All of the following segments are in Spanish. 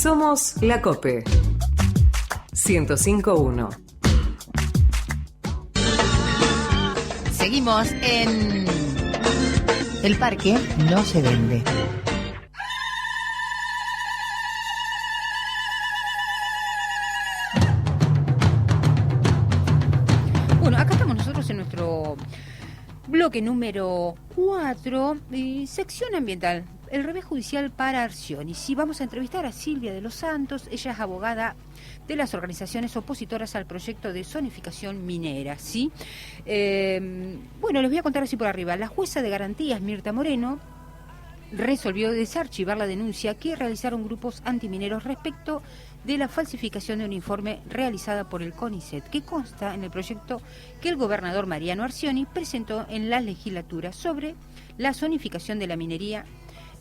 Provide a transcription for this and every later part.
Somos la COPE 105.1. Seguimos en El Parque No Se Vende. Bueno, acá estamos nosotros en nuestro bloque número 4, sección ambiental, el revés judicial para Arcionis. Y vamos a entrevistar a Silvia de los Santos. Ella es abogada de las organizaciones opositoras al proyecto de zonificación minera, ¿sí? Bueno, les voy a contar así por arriba. La jueza de garantías, Mirta Moreno, resolvió desarchivar la denuncia que realizaron grupos antimineros respecto de la falsificación de un informe realizada por el CONICET, que consta en el proyecto que el gobernador Mariano Arcioni presentó en la legislatura sobre la zonificación de la minería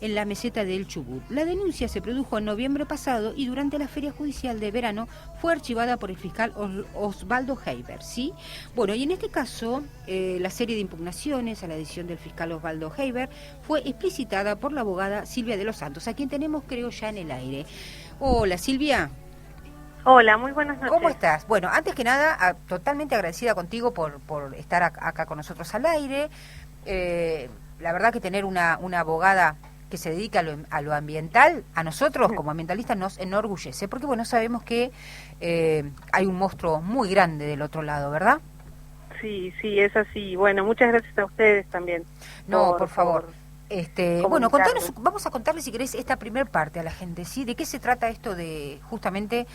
en la meseta del Chubut. La denuncia se produjo en noviembre pasado y durante la feria judicial de verano fue archivada por el fiscal Osvaldo Heiber, ¿sí? Bueno, y en este caso, la serie de impugnaciones a la decisión del fiscal Osvaldo Heiber fue explicitada por la abogada Silvia de los Santos, a quien tenemos, creo, ya en el aire. Hola, Silvia. Hola, muy buenas noches. ¿Cómo estás? Bueno, antes que nada, totalmente agradecida contigo por estar acá con nosotros al aire. La verdad que tener una abogada que se dedica a lo ambiental, a nosotros como ambientalistas nos enorgullece, porque bueno, sabemos que hay un monstruo muy grande del otro lado, ¿verdad? Sí, es así. Bueno, muchas gracias a ustedes también. No, por favor. Bueno, contanos, vamos a contarle si querés esta primer parte a la gente, ¿sí? ¿De qué se trata esto de justamente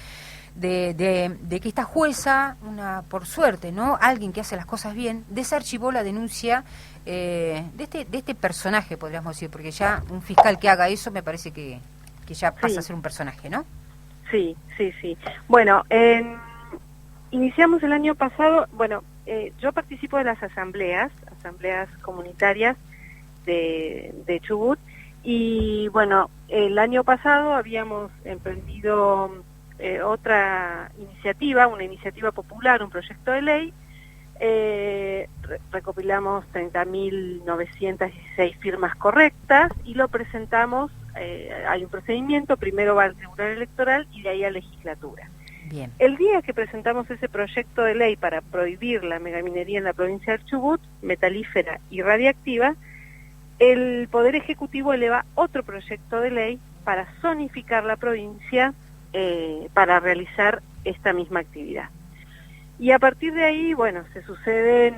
de que esta jueza, por suerte, ¿no? Alguien que hace las cosas bien, desarchivó la denuncia de este personaje, podríamos decir, porque ya un fiscal que haga eso me parece que ya pasa a ser un personaje, ¿no? Sí. Bueno, iniciamos el año pasado, yo participo de las asambleas comunitarias de Chubut, y bueno, el año pasado habíamos emprendido otra iniciativa, una iniciativa popular, un proyecto de ley. Recopilamos 30.916 firmas correctas y lo presentamos. Hay un procedimiento, primero va al Tribunal Electoral y de ahí a Legislatura. Bien. El día que presentamos ese proyecto de ley para prohibir la megaminería en la provincia del Chubut, metalífera y radiactiva, el Poder Ejecutivo eleva otro proyecto de ley para zonificar la provincia para realizar esta misma actividad. Y a partir de ahí, bueno, se suceden,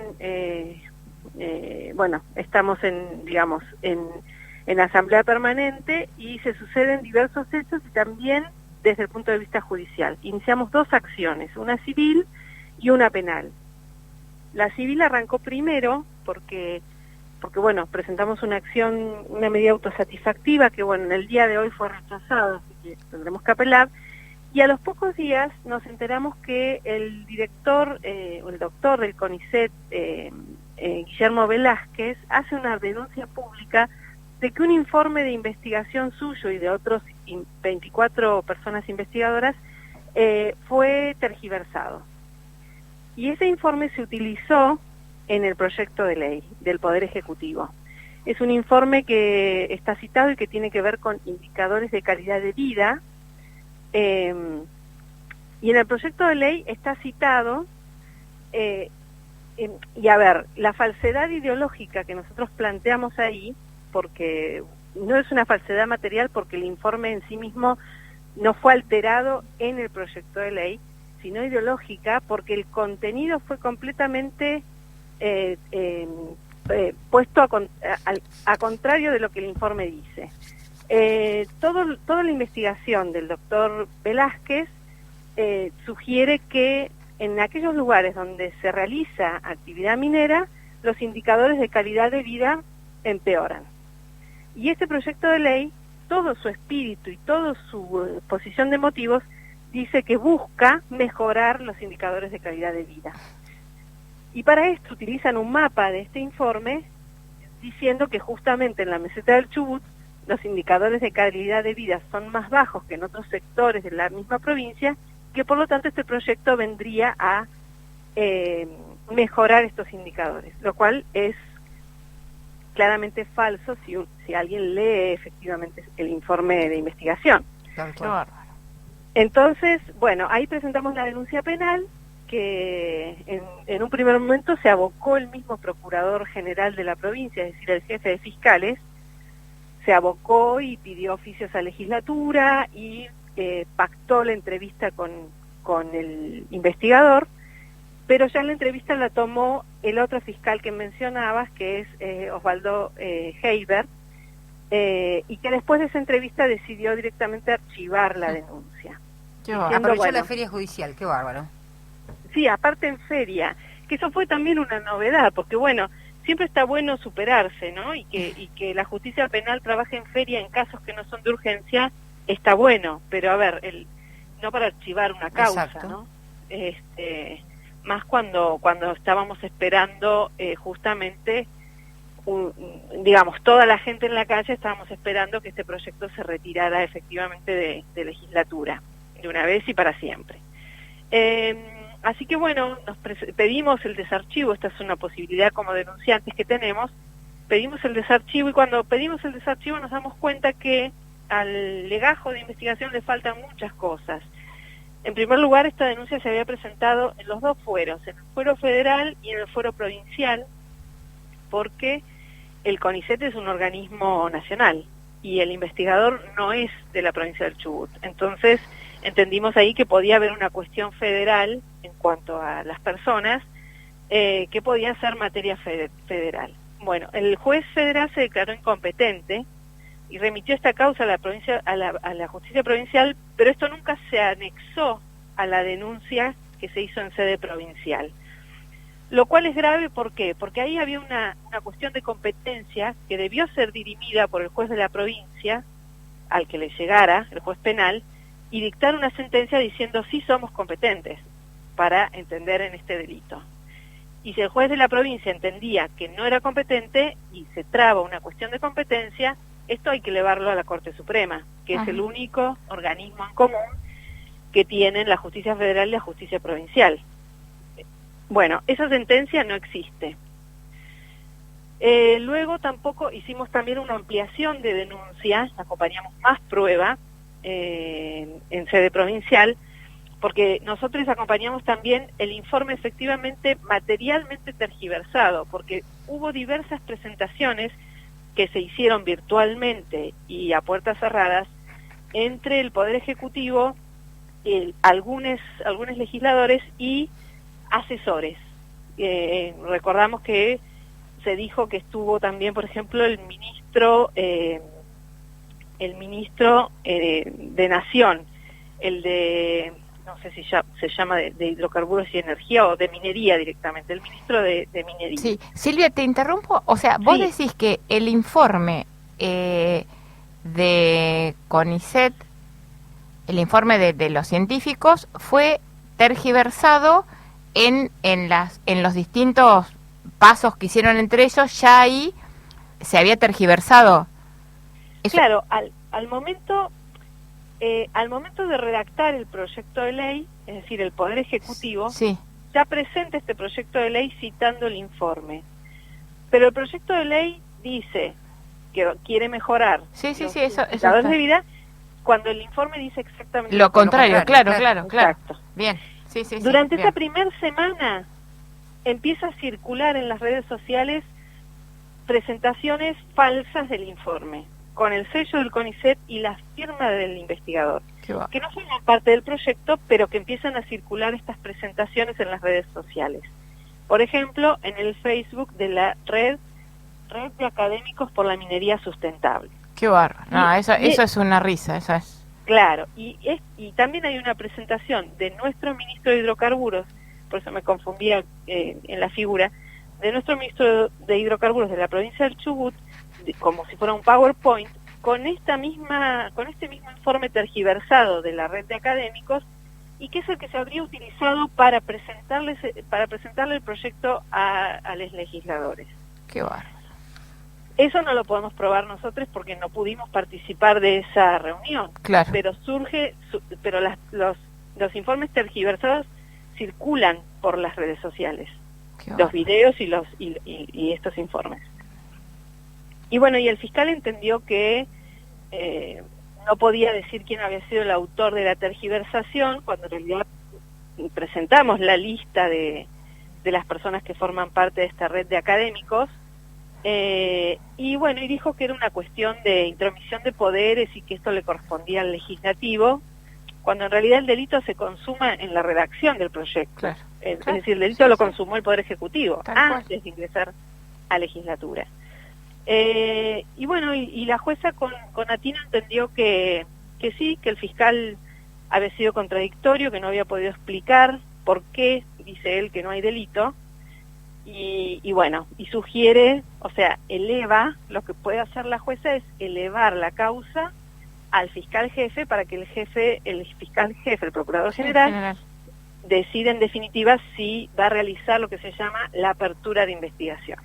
estamos en asamblea permanente y se suceden diversos hechos y también desde el punto de vista judicial. Iniciamos dos acciones, una civil y una penal. La civil arrancó primero porque presentamos una acción, una medida autosatisfactiva que, en el día de hoy fue rechazada, así que tendremos que apelar. Y a los pocos días nos enteramos que el director, o el doctor del CONICET, Guillermo Velázquez, hace una denuncia pública de que un informe de investigación suyo y de otros 24 personas investigadoras fue tergiversado. Y ese informe se utilizó en el proyecto de ley del Poder Ejecutivo. Es un informe que está citado y que tiene que ver con indicadores de calidad de vida, y en el proyecto de ley está citado, la falsedad ideológica que nosotros planteamos ahí, porque no es una falsedad material, porque el informe en sí mismo no fue alterado en el proyecto de ley, sino ideológica, porque el contenido fue completamente puesto a contrario de lo que el informe dice. Toda la investigación del doctor Velázquez sugiere que en aquellos lugares donde se realiza actividad minera, los indicadores de calidad de vida empeoran. Y este proyecto de ley, todo su espíritu y toda su exposición de motivos, dice que busca mejorar los indicadores de calidad de vida. Y para esto utilizan un mapa de este informe diciendo que justamente en la meseta del Chubut los indicadores de calidad de vida son más bajos que en otros sectores de la misma provincia, que por lo tanto este proyecto vendría a mejorar estos indicadores, lo cual es claramente falso si alguien lee efectivamente el informe de investigación. Claro. Entonces, bueno, ahí presentamos la denuncia penal, que en un primer momento se abocó el mismo Procurador General de la provincia, es decir, el jefe de fiscales, se abocó y pidió oficios a legislatura y pactó la entrevista con el investigador, pero ya la entrevista la tomó el otro fiscal que mencionabas, que es Osvaldo Heiber, y que después de esa entrevista decidió directamente archivar la denuncia. Aprovechó la feria judicial, qué bárbaro. Sí, aparte en feria, que eso fue también una novedad, porque bueno, siempre está bueno superarse, ¿no? Y que la justicia penal trabaje en feria en casos que no son de urgencia, está bueno, pero a ver, no para archivar una causa, exacto, ¿no? Más cuando estábamos esperando justamente, digamos, toda la gente en la calle estábamos esperando que este proyecto se retirara efectivamente de legislatura, de una vez y para siempre. Así que bueno, pedimos el desarchivo, esta es una posibilidad como denunciantes que tenemos, pedimos el desarchivo y cuando pedimos el desarchivo nos damos cuenta que al legajo de investigación le faltan muchas cosas. En primer lugar, esta denuncia se había presentado en los dos fueros, en el fuero federal y en el fuero provincial, porque el CONICET es un organismo nacional y el investigador no es de la provincia del Chubut. Entonces, entendimos ahí que podía haber una cuestión federal en cuanto a las personas que podía ser materia federal. Bueno, el juez federal se declaró incompetente y remitió esta causa a la provincia, a la justicia provincial, pero esto nunca se anexó a la denuncia que se hizo en sede provincial. Lo cual es grave, ¿por qué? Porque ahí había una cuestión de competencia que debió ser dirimida por el juez de la provincia, al que le llegara, el juez penal, y dictar una sentencia diciendo sí somos competentes para entender en este delito. Y si el juez de la provincia entendía que no era competente y se traba una cuestión de competencia, esto hay que elevarlo a la Corte Suprema, que es el único organismo en común que tienen la justicia federal y la justicia provincial. Bueno, esa sentencia no existe. Luego tampoco hicimos también una ampliación de denuncia, acompañamos más prueba en sede provincial, porque nosotros acompañamos también el informe efectivamente materialmente tergiversado, porque hubo diversas presentaciones que se hicieron virtualmente y a puertas cerradas entre el Poder Ejecutivo, algunos legisladores y asesores. Recordamos que se dijo que estuvo también, por ejemplo, el ministro de Nación, el de, no sé si ya se llama de hidrocarburos y energía o de minería directamente, el ministro de minería. Sí, Silvia, te interrumpo, o sea, vos decís que el informe de CONICET, el informe de los científicos, fue tergiversado en los distintos pasos que hicieron entre ellos, ya ahí se había tergiversado. Eso... Claro, al momento de redactar el proyecto de ley, es decir, el Poder Ejecutivo, ya presenta este proyecto de ley citando el informe. Pero el proyecto de ley dice que quiere mejorar eso de vida, cuando el informe dice exactamente lo contrario. Claro. Exacto. Bien. Durante esta primera semana empieza a circular en las redes sociales presentaciones falsas del informe, con el sello del CONICET y la firma del investigador, que no forman parte del proyecto, pero que empiezan a circular estas presentaciones en las redes sociales. Por ejemplo, en el Facebook de la Red de Académicos por la Minería Sustentable. Qué bárbaro. No, eso es una risa, eso es. Claro, y también hay una presentación de nuestro ministro de Hidrocarburos, por eso me confundía en la figura, de nuestro ministro de Hidrocarburos de la provincia del Chubut, como si fuera un PowerPoint, con este mismo informe tergiversado de la red de académicos, y que es el que se habría utilizado para presentarle el proyecto a los legisladores. Qué bárbaro. Eso no lo podemos probar nosotros porque no pudimos participar de esa reunión. Claro. Pero los informes tergiversados circulan por las redes sociales. Los videos y estos informes. Y bueno, y el fiscal entendió que no podía decir quién había sido el autor de la tergiversación, cuando en realidad presentamos la lista de las personas que forman parte de esta red de académicos, y bueno, y dijo que era una cuestión de intromisión de poderes y que esto le correspondía al legislativo, cuando en realidad el delito se consuma en la redacción del proyecto. Claro, Es claro. decir, el delito lo consumó el Poder Ejecutivo Tal cual. antes de ingresar a legislatura. Y bueno, y la jueza con atino entendió que sí, que el fiscal había sido contradictorio, que no había podido explicar por qué, dice él, que no hay delito, y bueno, y sugiere, o sea, eleva, lo que puede hacer la jueza es elevar la causa al fiscal jefe para que el fiscal jefe, el procurador general, decida en definitiva si va a realizar lo que se llama la apertura de investigación.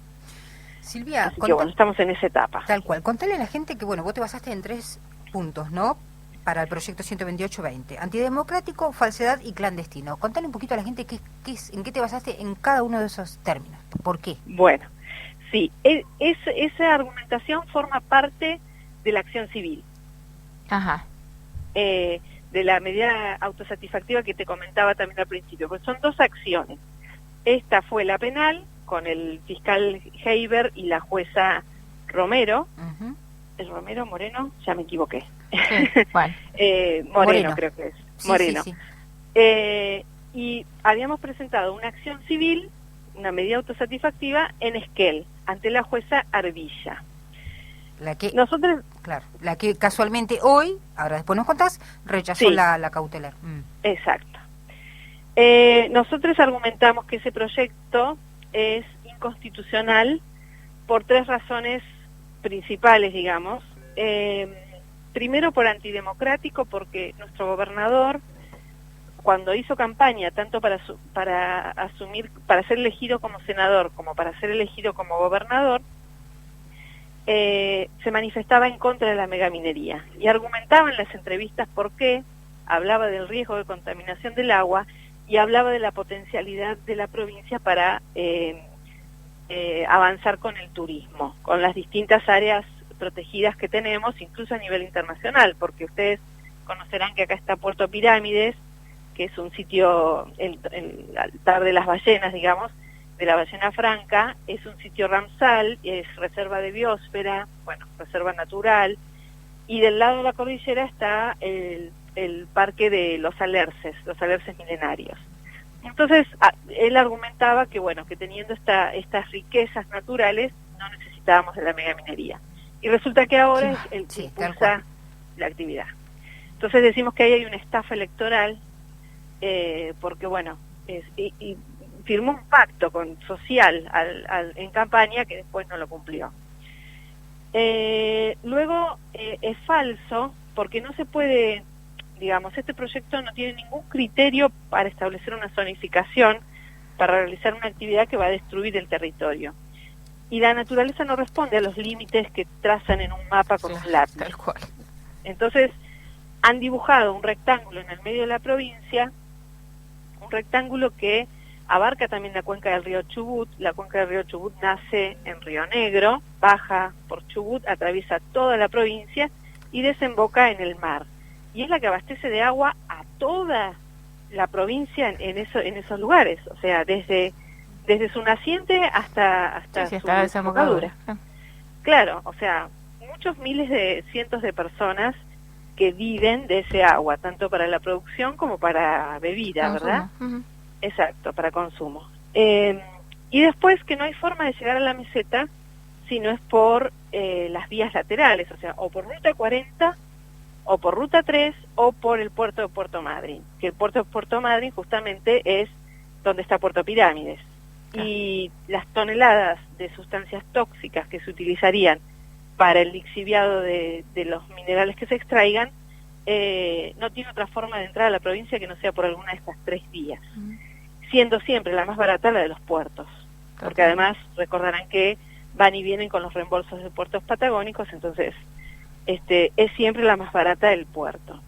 Silvia, Así que bueno, estamos en esa etapa. tal cual. Contale a la gente que, bueno, vos te basaste en 3 puntos, ¿no? Para el proyecto 128-20. Antidemocrático, falsedad y clandestino. Contale un poquito a la gente en qué te basaste en cada uno de esos términos. ¿Por qué? Bueno, sí, esa argumentación forma parte de la acción civil. Ajá. De la medida autosatisfactiva que te comentaba también al principio, pues son 2 acciones. Esta fue la penal, con el fiscal Heiber y la jueza Romero. Uh-huh. ¿El Romero, Moreno? Ya me equivoqué. Sí, bueno. Moreno creo que es. Sí, Moreno. sí, sí. Y habíamos presentado una acción civil, una medida autosatisfactiva, en Esquel, ante la jueza Arbilla. La que, Nosotros, claro, la que casualmente hoy, ahora después nos contás, rechazó Sí. la cautelar. exacto. Nosotros argumentamos que ese proyecto es inconstitucional por 3 razones principales, digamos. Primero, por antidemocrático, porque nuestro gobernador, cuando hizo campaña tanto para ser elegido como senador como para ser elegido como gobernador, se manifestaba en contra de la megaminería y argumentaba en las entrevistas por qué, hablaba del riesgo de contaminación del agua y hablaba de la potencialidad de la provincia para avanzar con el turismo, con las distintas áreas protegidas que tenemos, incluso a nivel internacional, porque ustedes conocerán que acá está Puerto Pirámides, que es un sitio, el altar de las ballenas, digamos, de la ballena franca, es un sitio Ramsal, es reserva de biosfera, bueno, reserva natural, y del lado de la cordillera está el parque de los alerces milenarios. Entonces, él argumentaba que, bueno, que teniendo estas riquezas naturales, no necesitábamos de la megaminería. Y resulta que ahora es el que Sí, impulsa la actividad. Entonces decimos que ahí hay una estafa electoral, porque, bueno, y firmó un pacto social en campaña que después no lo cumplió. Luego, es falso, porque no se puede, digamos, este proyecto no tiene ningún criterio para establecer una zonificación, para realizar una actividad que va a destruir el territorio. Y la naturaleza no responde a los límites que trazan en un mapa con un lápiz. Tal cual. Entonces, han dibujado un rectángulo en el medio de la provincia, un rectángulo que abarca también la cuenca del río Chubut. La cuenca del río Chubut nace en Río Negro, baja por Chubut, atraviesa toda la provincia y desemboca en el mar. Y es la que abastece de agua a toda la provincia en esos lugares, o sea, desde su naciente hasta Sí, su está desembocadura. desembocadura. Claro, o sea, muchos cientos de personas que viven de ese agua, tanto para la producción como para bebida, Consumo. ¿verdad? Ujú. Exacto, para consumo. Y después que no hay forma de llegar a la meseta si no es por las vías laterales, o sea, o por Ruta 40, o por Ruta 3, o por el puerto de Puerto Madryn, que el puerto de Puerto Madryn justamente es donde está Puerto Pirámides. Y las toneladas de sustancias tóxicas que se utilizarían para el lixiviado de los minerales que se extraigan, no tiene otra forma de entrar a la provincia que no sea por alguna de estas 3 vías, siendo siempre la más barata la de los puertos, porque además recordarán que van y vienen con los reembolsos de puertos patagónicos, entonces es siempre la más barata del puerto,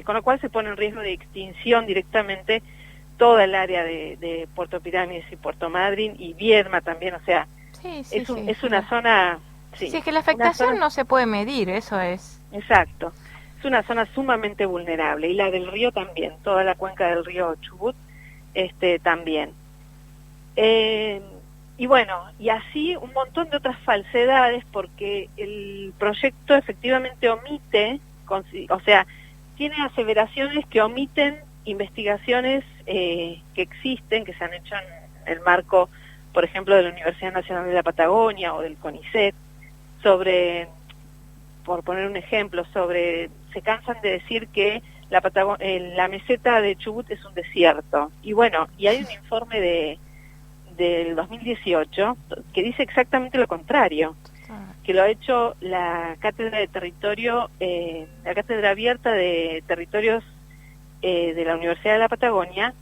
con lo cual se pone en riesgo de extinción directamente toda el área de Puerto Pirámides y Puerto Madryn y Viedma también, o sea, Sí, es una zona... Sí, es que la afectación no se puede medir, eso es. Exacto. Es una zona sumamente vulnerable, y la del río también, toda la cuenca del río Chubut también. Y bueno, y así un montón de otras falsedades, porque el proyecto efectivamente omite, o sea, tiene aseveraciones que omiten investigaciones que existen, que se han hecho en el marco, por ejemplo, de la Universidad Nacional de la Patagonia o del CONICET, sobre, por poner un ejemplo, se cansan de decir que la meseta de Chubut es un desierto. Y bueno, y hay un informe del 2018 que dice exactamente lo contrario, que lo ha hecho la Cátedra de Territorio, la Cátedra Abierta de Territorios de la Universidad de la Patagonia,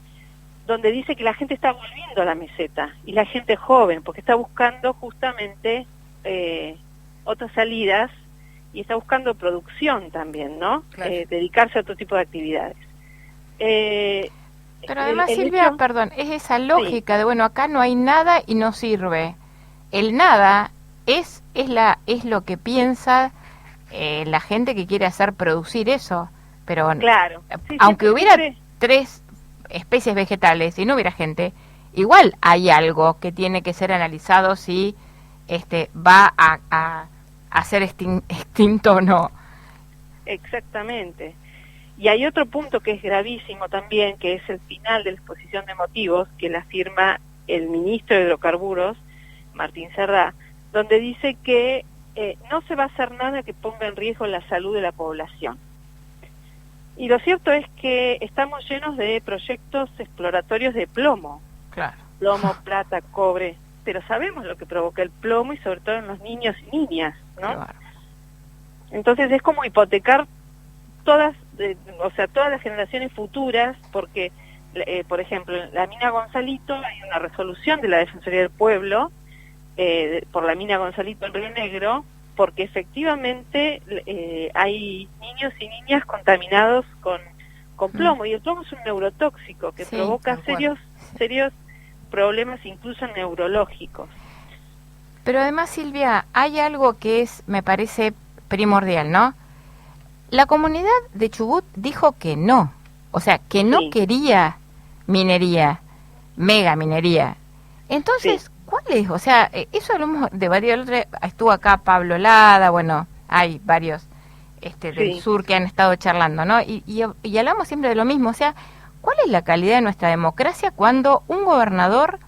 donde dice que la gente está volviendo a la meseta, y la gente joven, porque está buscando justamente otras salidas, y está buscando producción también, ¿no? Claro. Dedicarse a otro tipo de actividades. Pero además, Silvia, perdón, es esa lógica de, bueno, acá no hay nada y no sirve. El nada es lo que piensa la gente que quiere hacer producir eso. Pero claro, aunque hubiera 3 especies vegetales y no hubiera gente, igual hay algo que tiene que ser analizado si va a ser extinto o no. Exactamente. Y hay otro punto que es gravísimo también, que es el final de la exposición de motivos, que la firma el ministro de Hidrocarburos, Martín Cerdá, donde dice que no se va a hacer nada que ponga en riesgo la salud de la población. Y lo cierto es que estamos llenos de proyectos exploratorios de plomo. Claro. Plomo, plata, cobre, pero sabemos lo que provoca el plomo, y sobre todo en los niños y niñas, ¿no? Claro. Entonces es como hipotecar todas las generaciones futuras, porque, por ejemplo, en la mina Gonzalito hay una resolución de la Defensoría del Pueblo por la mina Gonzalito en Río Negro, porque efectivamente hay niños y niñas contaminados con plomo, y el plomo es un neurotóxico que provoca serios problemas, incluso neurológicos. Pero además, Silvia, hay algo que me parece primordial, ¿no? La comunidad de Chubut dijo que no, o sea, que no quería minería, mega minería. Entonces, ¿cuál es? O sea, eso lo hemos debatido, estuvo acá Pablo Lada, bueno, hay varios del sur que han estado charlando, ¿no? Y hablamos siempre de lo mismo, o sea, ¿cuál es la calidad de nuestra democracia cuando un gobernador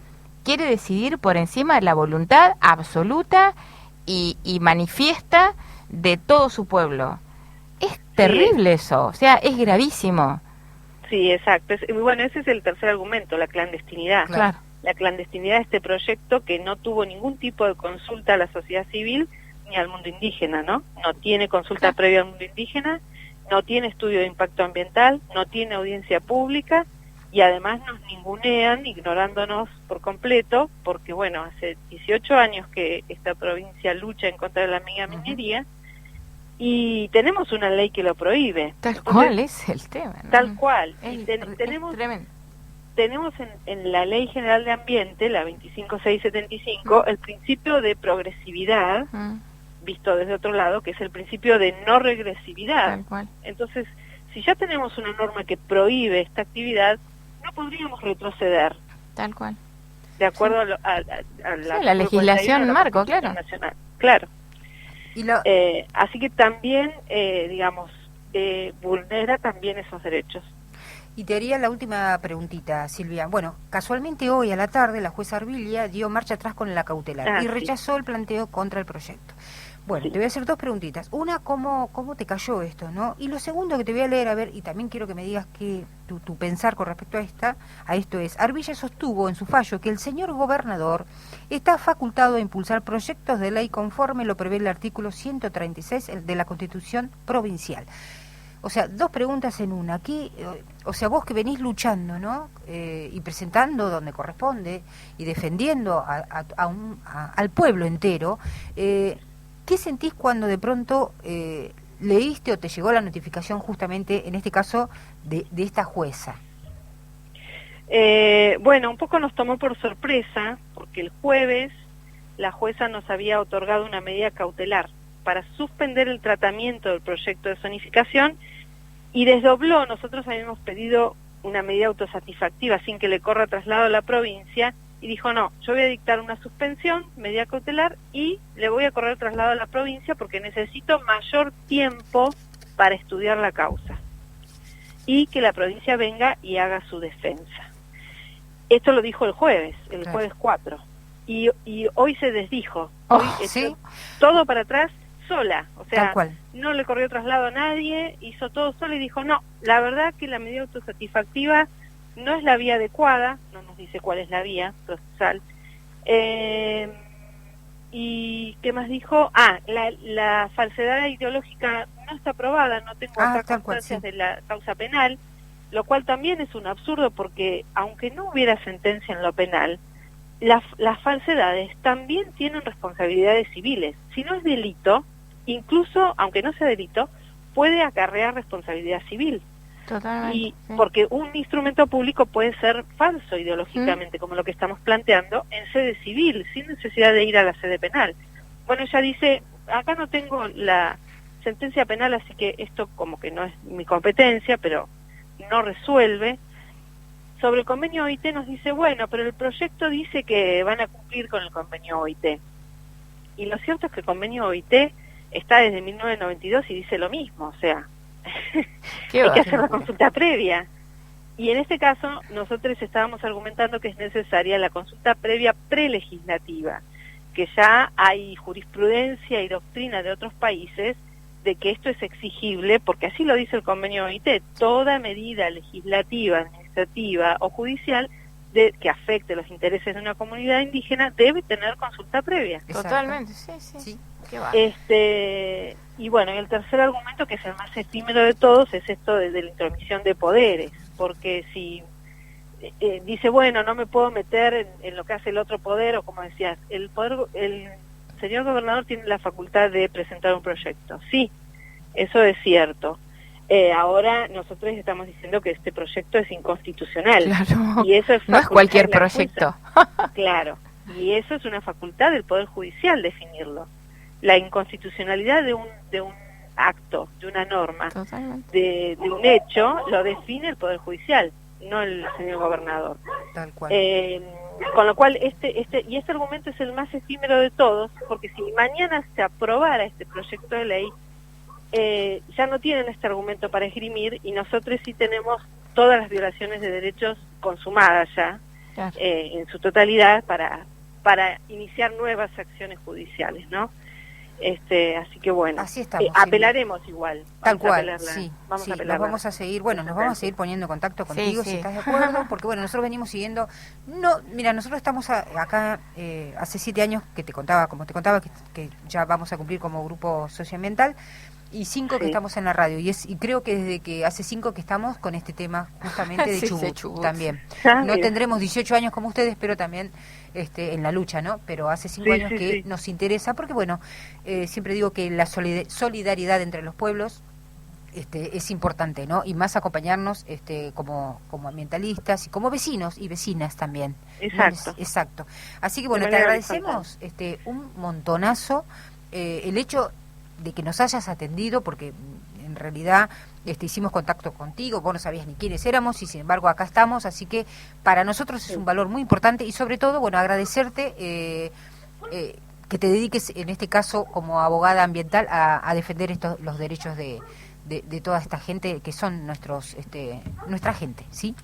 quiere decidir por encima de la voluntad absoluta y manifiesta de todo su pueblo? Es terrible eso, o sea, es gravísimo. Sí, exacto. Bueno, ese es el tercer argumento, la clandestinidad. Claro. La clandestinidad de este proyecto, que no tuvo ningún tipo de consulta a la sociedad civil ni al mundo indígena, ¿no? No tiene consulta previa al mundo indígena, no tiene estudio de impacto ambiental, no tiene audiencia pública, y además nos ningunean, ignorándonos por completo, porque bueno, hace 18 años que esta provincia lucha en contra de la megaminería, y tenemos una ley que lo prohíbe. Tal cual es el tema, ¿no? Tal cual. Es tenemos tremendo. Tenemos en la Ley General de Ambiente, la 25675, el principio de progresividad, visto desde otro lado, que es el principio de no regresividad. Tal cual. Entonces, si ya tenemos una norma que prohíbe esta actividad, no podríamos retroceder. Tal cual. De acuerdo a la legislación marco, claro. Nacional. Claro. Y así que también, vulnera también esos derechos. Y te haría la última preguntita, Silvia. Bueno, casualmente hoy a la tarde la jueza Arbilia dio marcha atrás con la cautelar y rechazó el planteo contra el proyecto. Bueno, te voy a hacer 2 preguntitas. Una, ¿cómo te cayó esto, no? Y lo segundo que te voy a leer, a ver, y también quiero que me digas que tu pensar con respecto a esto es, Arbilia sostuvo en su fallo que el señor gobernador está facultado a impulsar proyectos de ley conforme lo prevé el artículo 136 de la Constitución Provincial. O sea, 2 preguntas en una. Aquí, o sea, vos que venís luchando, ¿no? Y presentando donde corresponde y defendiendo al pueblo entero, ¿qué sentís cuando de pronto leíste o te llegó la notificación justamente, en este caso, de esta jueza? Bueno, un poco nos tomó por sorpresa, porque el jueves la jueza nos había otorgado una medida cautelar para suspender el tratamiento del proyecto de zonificación y desdobló. Nosotros habíamos pedido una medida autosatisfactiva sin que le corra traslado a la provincia y dijo no, yo voy a dictar una suspensión, medida cautelar, y le voy a correr traslado a la provincia porque necesito mayor tiempo para estudiar la causa y que la provincia venga y haga su defensa. Esto lo dijo el jueves 4, y hoy se desdijo, hoy ¿sí? Todo para atrás sola, o sea, Tal cual. no le corrió traslado a nadie, hizo todo sola y dijo no, la verdad que la medida autosatisfactiva no es la vía adecuada, no nos dice cuál es la vía procesal. ¿Y qué más dijo? La falsedad ideológica no está aprobada, no tengo acá constancias de la causa penal, lo cual también es un absurdo porque aunque no hubiera sentencia en lo penal, las falsedades también tienen responsabilidades civiles. Si no es delito, incluso aunque no sea delito, puede acarrear responsabilidad civil. Totalmente. Y porque un instrumento público puede ser falso ideológicamente, como lo que estamos planteando, en sede civil, sin necesidad de ir a la sede penal. Bueno, ella dice, acá no tengo la sentencia penal, así que esto como que no es mi competencia, pero no resuelve. Sobre el convenio OIT nos dice, bueno, pero el proyecto dice que van a cumplir con el convenio OIT. Y lo cierto es que el convenio OIT está desde 1992 y dice lo mismo, o sea, hay que hacer la consulta previa. Y en este caso, nosotros estábamos argumentando que es necesaria la consulta previa prelegislativa, que ya hay jurisprudencia y doctrina de otros países de que esto es exigible, porque así lo dice el convenio OIT, toda medida legislativa, administrativa o judicial que afecte los intereses de una comunidad indígena debe tener consulta previa. Totalmente, sí. Qué va. Y bueno, y el tercer argumento, que es el más efímero de todos, es esto de la intromisión de poderes, porque si dice, bueno, no me puedo meter en lo que hace el otro poder, o como decías, el señor gobernador tiene la facultad de presentar un proyecto. Sí, eso es cierto. Ahora nosotros estamos diciendo que este proyecto es inconstitucional. Claro. Y eso es no es cualquier proyecto. Claro. Y eso es una facultad del Poder Judicial definirlo. La inconstitucionalidad de un acto, de una norma, de un hecho, lo define el Poder Judicial, no el señor gobernador. Tal cual. Con lo cual, este argumento es el más efímero de todos, porque si mañana se aprobara este proyecto de ley, ya no tienen este argumento para esgrimir, y nosotros sí tenemos todas las violaciones de derechos consumadas ya, en su totalidad, para iniciar nuevas acciones judiciales, ¿no? Así que bueno, así estamos, apelaremos igual. Tal cual, nos vamos a seguir, nos vamos a seguir poniendo en contacto contigo si estás de acuerdo, porque bueno, nosotros venimos siguiendo, mira, nosotros estamos acá hace 7 años que como te contaba, que ya vamos a cumplir como grupo socioambiental, y 5 que estamos en la radio, y creo que desde que hace 5 que estamos con este tema justamente de Chubut también. No tendremos 18 años como ustedes, pero también en la lucha, ¿no? Pero hace 5 años que nos interesa, porque bueno, siempre digo que la solidaridad entre los pueblos es importante, ¿no? Y más acompañarnos como ambientalistas y como vecinos y vecinas también. Exacto. Así que bueno, te agradecemos un montonazo el hecho de que nos hayas atendido, porque en realidad hicimos contacto contigo, vos no sabías ni quiénes éramos, y sin embargo acá estamos, así que para nosotros es un valor muy importante, y sobre todo, bueno, agradecerte que te dediques, en este caso, como abogada ambiental, a defender los derechos de toda esta gente que son nuestra gente, ¿sí?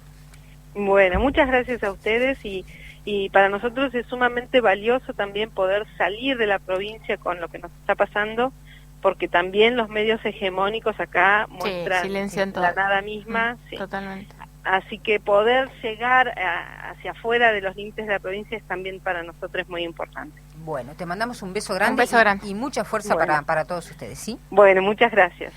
Bueno, muchas gracias a ustedes, y para nosotros es sumamente valioso también poder salir de la provincia con lo que nos está pasando, porque también los medios hegemónicos acá muestran la nada misma. Totalmente. Así que poder llegar hacia afuera de los límites de la provincia es también para nosotros muy importante. Bueno, te mandamos un beso grande, y mucha fuerza para todos ustedes, ¿sí? Bueno, muchas gracias.